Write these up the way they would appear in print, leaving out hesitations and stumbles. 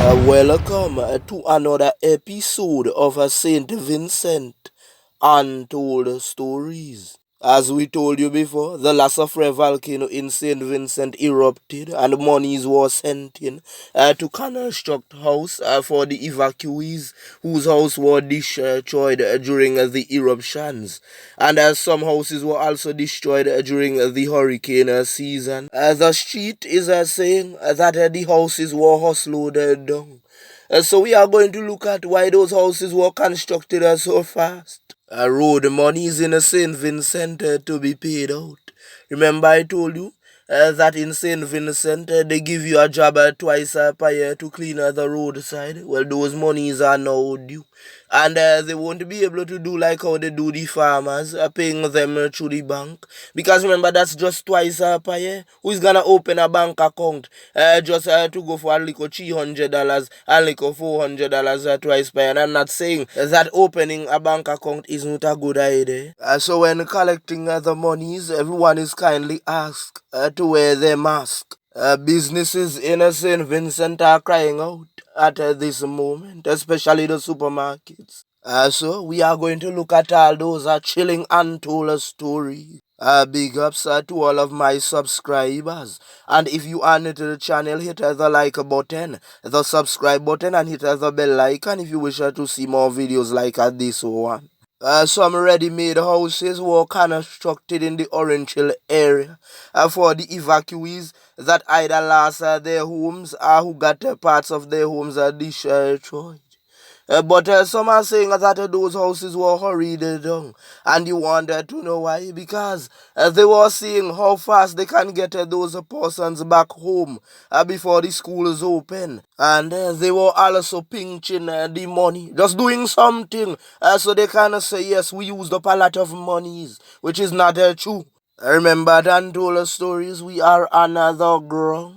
Welcome to another episode of St. Vincent Untold Stories. As we told you before, the Lassafre volcano in St. Vincent erupted and monies were sent in to construct house for the evacuees whose house were destroyed during the eruptions. And some houses were also destroyed during the hurricane season. The street is saying that the houses were hustled down. So we are going to look at why those houses were constructed so fast. Road money is in St. Vincent to be paid out. Remember I told you that in St. Vincent they give you a job twice per year to clean the roadside. Well, those monies are now due. And they won't be able to do like how they do the farmers, paying them through the bank. Because remember, that's just twice per year. Who's gonna open a bank account just to go for a little $300 and little $400 twice per year? And I'm not saying that opening a bank account isn't a good idea. So when collecting the monies, everyone is kindly asked to wear their mask. Businesses in St. Vincent are crying out at this moment, especially the supermarkets. So we are going to look at all those chilling untold stories. Big ups to all of my subscribers. And if you are new to the channel, hit the like button, the subscribe button, and hit the bell icon if you wish to see more videos like this one. Some ready-made houses were constructed in the Orange Hill area for the evacuees that either lost their homes or who got parts of their homes destroyed. But some are saying that those houses were hurried down. And you wonder to know why? Because they were seeing how fast they can get those persons back home before the schools open. And they were also pinching the money, just doing something so they can say, yes, we used up a lot of monies, which is not true. Remember the untold stories, we are another ground.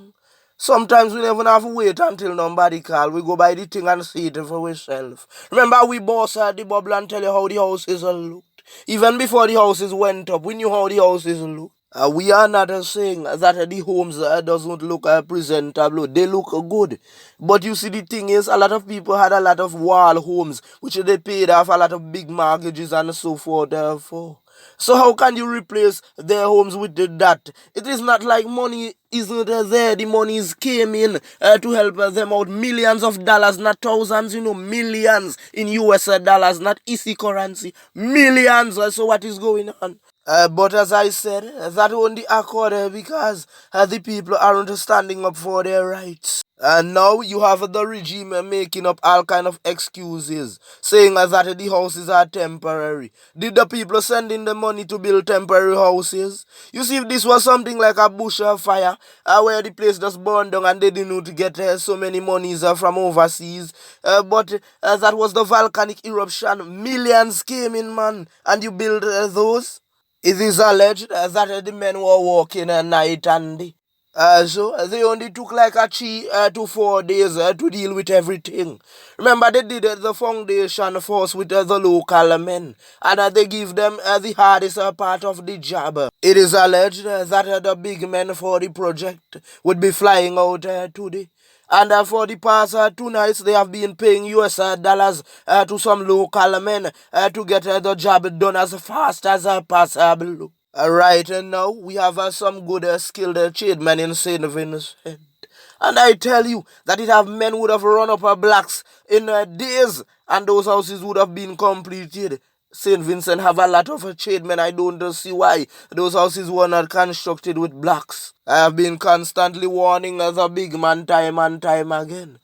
Sometimes we never have to wait until nobody call. We go buy the thing and see it for ourselves. Remember we boss the bubble and tell you how the houses looked. Even before the houses went up, we knew how the houses looked. We are not saying that the homes doesn't look presentable. They look good. But you see, the thing is, a lot of people had a lot of wall homes, which they paid off a lot of big mortgages and so forth for. So how can you replace their homes with that? It is not like money isn't there. The monies came in to help them out. Millions of dollars, not thousands, millions in US dollars, not easy currency. Millions. So what is going on? But as I said, that only occurred because the people aren't standing up for their rights. And now you have the regime making up all kind of excuses, saying that the houses are temporary. Did the people send in the money to build temporary houses? You see, if this was something like a bush fire, where the place just burned down and they didn't get so many monies from overseas, but that was the volcanic eruption. Millions came in, man, and you build those. It is alleged that the men were working night and day. So they only took like a 3 to 4 days to deal with everything. Remember, they did the foundation first with the local men, and they give them the hardest part of the job. It is alleged that the big men for the project would be flying out today. And for the past 2 nights, they have been paying US dollars to some local men to get the job done as fast as possible. Right now, we have some good skilled tradesmen in St. Vincent. And I tell you that it have men would have run up blocks in days, and those houses would have been completed. St. Vincent have a lot of tradesmen. I don't see why those houses were not constructed with blocks. I have been constantly warning the big man time and time again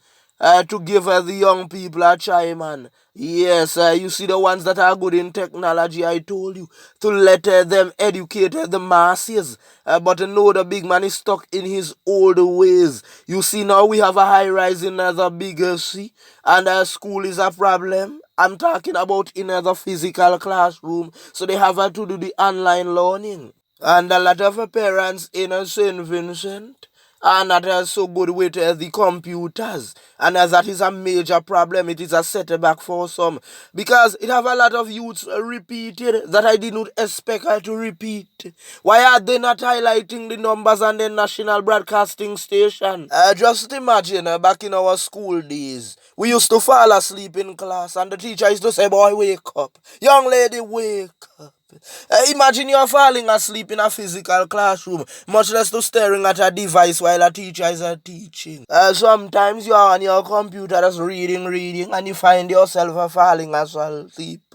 to give the young people a try, man. Yes, you see the ones that are good in technology, I told you, to let them educate the masses. But no, the big man is stuck in his old ways. You see, now we have a high rise in the big city, and school is a problem. I'm talking about in the physical classroom, so they have to do the online learning. And a lot of parents in St. Vincent, and not so good with the computers. And as that is a major problem, it is a setback for some. Because it have a lot of youths repeated that I did not expect her to repeat. Why are they not highlighting the numbers on the national broadcasting station? Just imagine back in our school days, we used to fall asleep in class and the teacher used to say, boy, wake up. Young lady, wake up. Imagine you're falling asleep in a physical classroom, much less to staring at a device while a teacher is teaching. Sometimes you're on your computer just reading, and you find yourself falling asleep.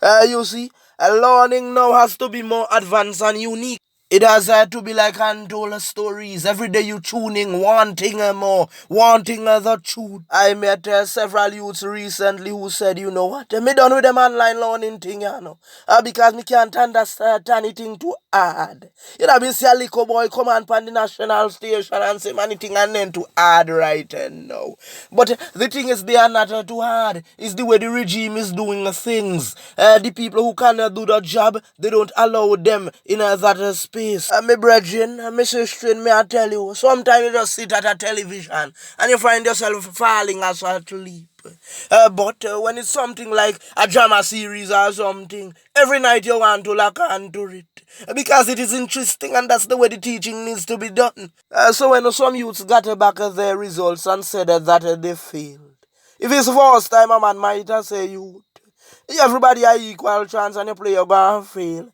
You see, learning now has to be more advanced and unique. It has to be like untold stories. Every day you tuning, wanting more, wanting the truth. I met several youths recently who said, you know what, me done with them online learning thing, you know. Because me can't understand anything too hard. You know, me see a little boy come on the national station and say anything and then too hard right now. But the thing is, they are not too hard. It's the way the regime is doing things. The people who cannot do the job, they don't allow them in that space. Me brethren, me sister, me I tell you, sometimes you just sit at a television and you find yourself falling asleep. But when it's something like a drama series or something, every night you want to lock onto it. Because it is interesting and that's the way the teaching needs to be done. So when some youths got back their results and said that they failed. If it's first time, a man might say youth. Everybody are equal chance and you play you're gonna fail.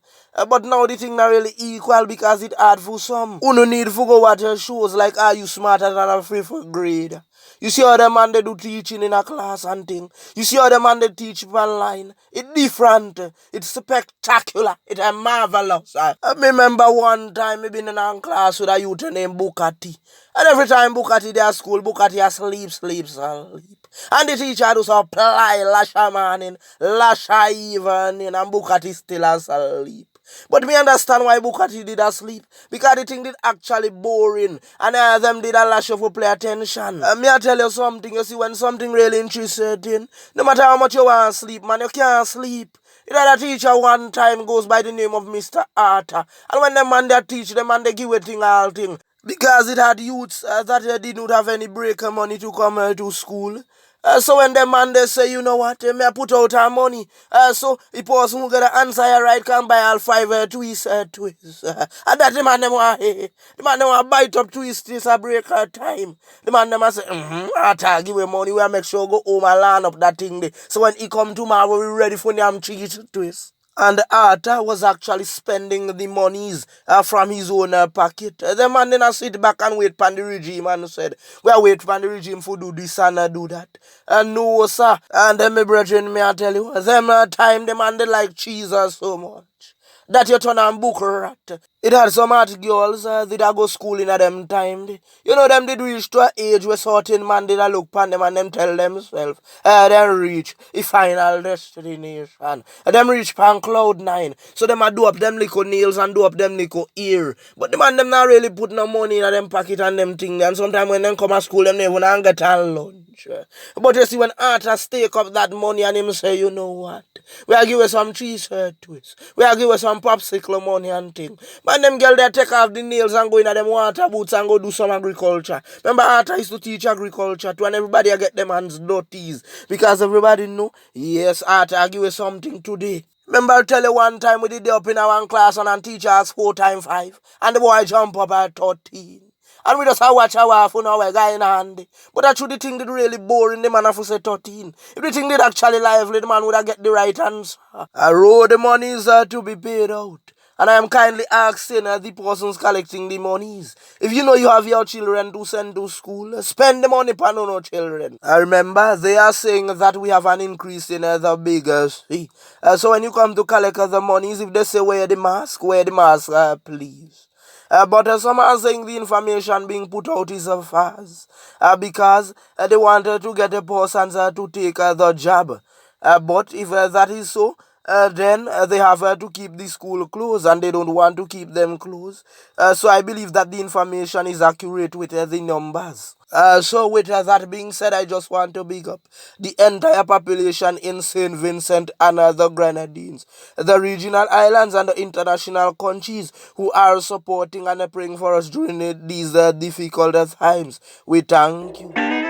But now the thing not really equal because it hard for some. Who no need to go watch shows like Are You Smarter Than a Fifth Grade? You see how the man they do teaching in a class and thing. You see how the man they teach online. It's different. It's spectacular. It's marvelous. I remember one time I been in a class with a youth named Bukati. And every time Bukati they at school, Bukati sleep. And the teacher does apply lasha morning, lasha evening, and Bukati still asleep. But me understand why Bukati did asleep. Because the thing did actually boring. And them did a lash of play attention. Me I tell you something, you see, when something really interesting, no matter how much you want to sleep, man, you can't sleep. You know, the teacher one time goes by the name of Mr. Arthur. And when the man they teach, the man they give a thing all thing. Because it had youths that did not have any break money to come to school. So when the man they say, you know what, me I put out our money. So the person who get the answer right can buy all 5 twists. And that the man them want, the man them want bite up twists a break time. The man them say, Arthur, give me money, we make sure go home and land up that thing there. So when he come tomorrow, we ready for them cheese twist. And Arthur was actually spending the monies from his own pocket. The man then sit back and wait for the regime and said, we are waiting for the regime for do this and do that. And no, sir. And then my brethren, me I tell you, them time the man they like cheese so much that you turn on book rat. It had some hot girls did I go school in a them time. You know them did reach to an age where certain man did I look upon them and them tell themselves them reach a final destination. Them reach pan cloud 9. So them a do up them little nails and do up them little ear. But the man them not really put no money in them pocket and them thing. And sometimes when them come to school them never even get a lunch. But you see when Arthur stake up that money and him say, you know what? We are give you some cheese twists. We are give you some popsicle money and thing. Man, them girl they take off the nails and go in them water boots and go do some agriculture. Remember Arthur used to teach agriculture too and everybody get them hands dirty. Because everybody know, yes, Arthur I give you something today. Remember I tell you one time we did it up in our class and teacher asked 4 times 5 and the boy jump up at 13. And we just watch our phone our guy in hand. But actually the thing did really boring, the man have to say 13. If the thing did actually lively, the man would have get the right answer. I wrote the monies to be paid out. And I am kindly asking the persons collecting the monies. If you know you have your children to send to school, spend the money upon no children. I remember they are saying that we have an increase in the biggest fee. So when you come to collect the monies, if they say wear the mask, please. But some are saying the information being put out is false because they wanted to get the persons to take the job. But if that is so, then they have to keep the school closed, and they don't want to keep them closed. So I believe that the information is accurate with the numbers. So with that being said, I just want to big up the entire population in St. Vincent and the Grenadines, the regional islands and the international countries who are supporting and praying for us during these difficult times. We thank you.